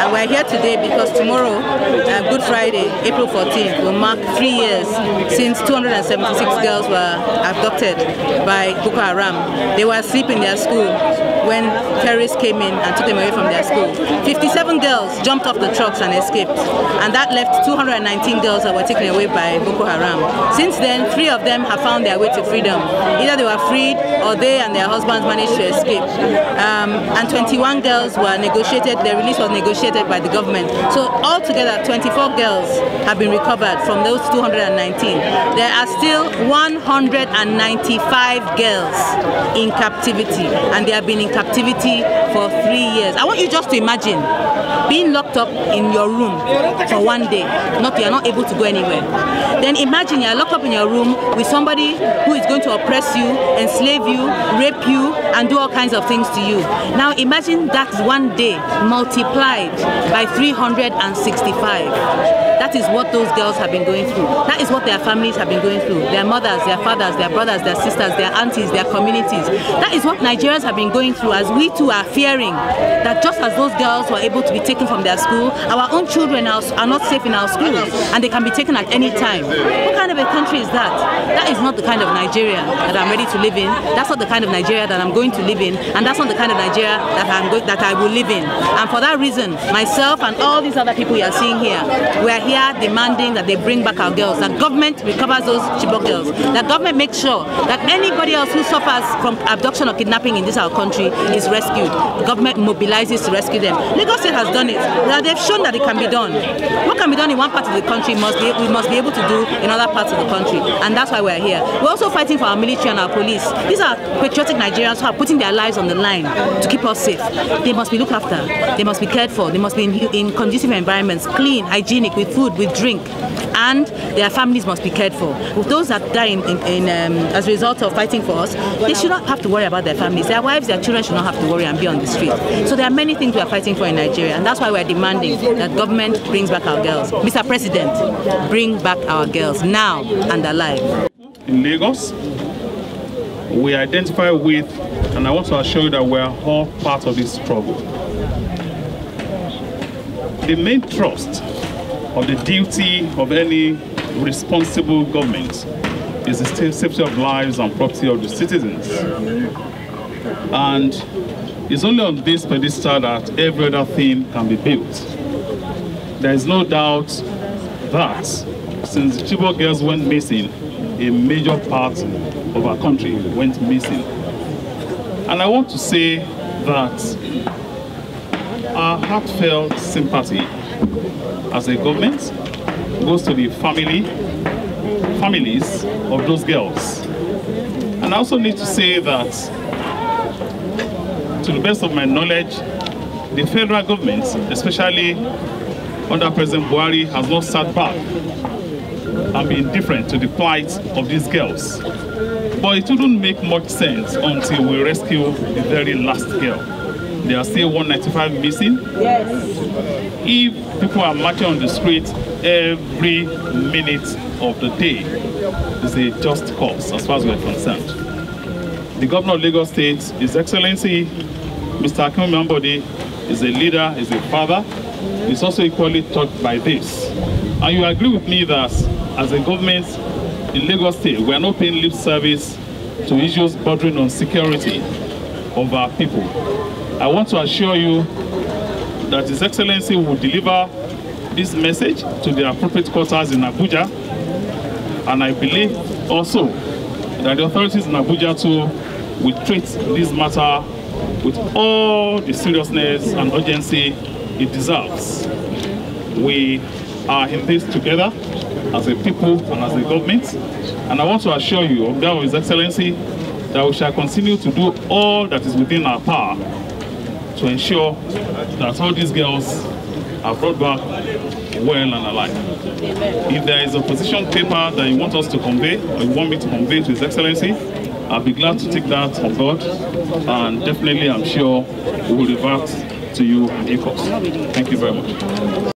And we're here today because tomorrow, Good Friday, April 14th, will mark 3 years since 276 girls were abducted by Boko Haram. They were asleep in their school when terrorists came in and took them away from their school. 57 girls jumped off the trucks and escaped, and that left 219 girls that were taken away by Boko Haram. Since then, 3 of them have found their way to freedom. Either they were freed or they and their husbands managed to escape. And 21 girls were negotiated, their release was negotiated by the government. So altogether, 24 girls have been recovered from those 219. There are still 195 girls in captivity, and they have been in captivity for 3 years. I want you just to imagine being locked up in your room for 1 day. You are not able to go anywhere. Then imagine you are locked up in your room with somebody who is going to oppress you, enslave you, rape you, and do all kinds of things to you. Now imagine that 1 day multiplied by 365. That is what those girls have been going through. That is what their families have been going through. Their mothers, their fathers, their brothers, their sisters, their aunties, their communities. That is what Nigerians have been going through, as we too are fearing that just as those girls were able to be taken from their school, our own children are not safe in our schools, and they can be taken at any time. What kind of a country is that? That is not the kind of Nigeria that I'm ready to live in. That's not the kind of Nigeria that I'm going to live in, and that's not the kind of Nigeria that I will live in. And for that reason, myself and all these other people you are seeing here, we are here demanding that they bring back our girls, that government recovers those Chibok girls, that government makes sure that anybody else who suffers from abduction or kidnapping in this our country is rescued. The government mobilizes to rescue them. Lagos State has done it. They've shown that it can be done. What can be done in one part of the country we must be able to do in other parts of the country, and that's why we're here. We're also fighting for our military and our police. These are patriotic Nigerians who are putting their lives on the line to keep us safe. They must be looked after. They must be cared for. They must be in conducive environments, clean, hygienic, with food, with drink, and their families must be cared for. With those that die as a result of fighting for us, they should not have to worry about their families. Their wives, their children should not have to worry and be on the street. So there are many things we are fighting for in Nigeria, and that's why we're demanding that government brings back our girls. Mr. President, bring back our girls now and alive. In Lagos, we identify with, and I want to assure you that we are all part of this struggle. The main thrust of the duty of any responsible government is the safety of lives and property of the citizens. And it's only on this pedestal that every other thing can be built. There is no doubt that since Chibok girls went missing, a major part of our country went missing. And I want to say that our heartfelt sympathy as a government goes to the families of those girls. And I also need to say that, to the best of my knowledge, the federal government, especially under President Buhari, has not sat back and been indifferent to the plight of these girls. But it wouldn't make much sense until we rescue the very last girl. There are still 195 missing. Yes. If people are marching on the street every minute of the day, is a just cause as far as we are concerned. The Governor of Lagos State, His Excellency, Mr. Akinwunmi Ambode, is a leader, is a father. He's also equally touched by this. And you agree with me that as a government in Lagos State, we are not paying lip service to issues bordering on security of our people. I want to assure you that His Excellency will deliver this message to the appropriate quarters in Abuja. And I believe also that the authorities in Abuja too will treat this matter with all the seriousness and urgency it deserves. We are in this together as a people and as a government. And I want to assure you, on behalf of His Excellency, that we shall continue to do all that is within our power to ensure that all these girls are brought back well and alive. If there is a position paper that you want us to convey, or you want me to convey to His Excellency, I'll be glad to take that on board, and definitely I'm sure we will revert to you in due course. Thank you very much.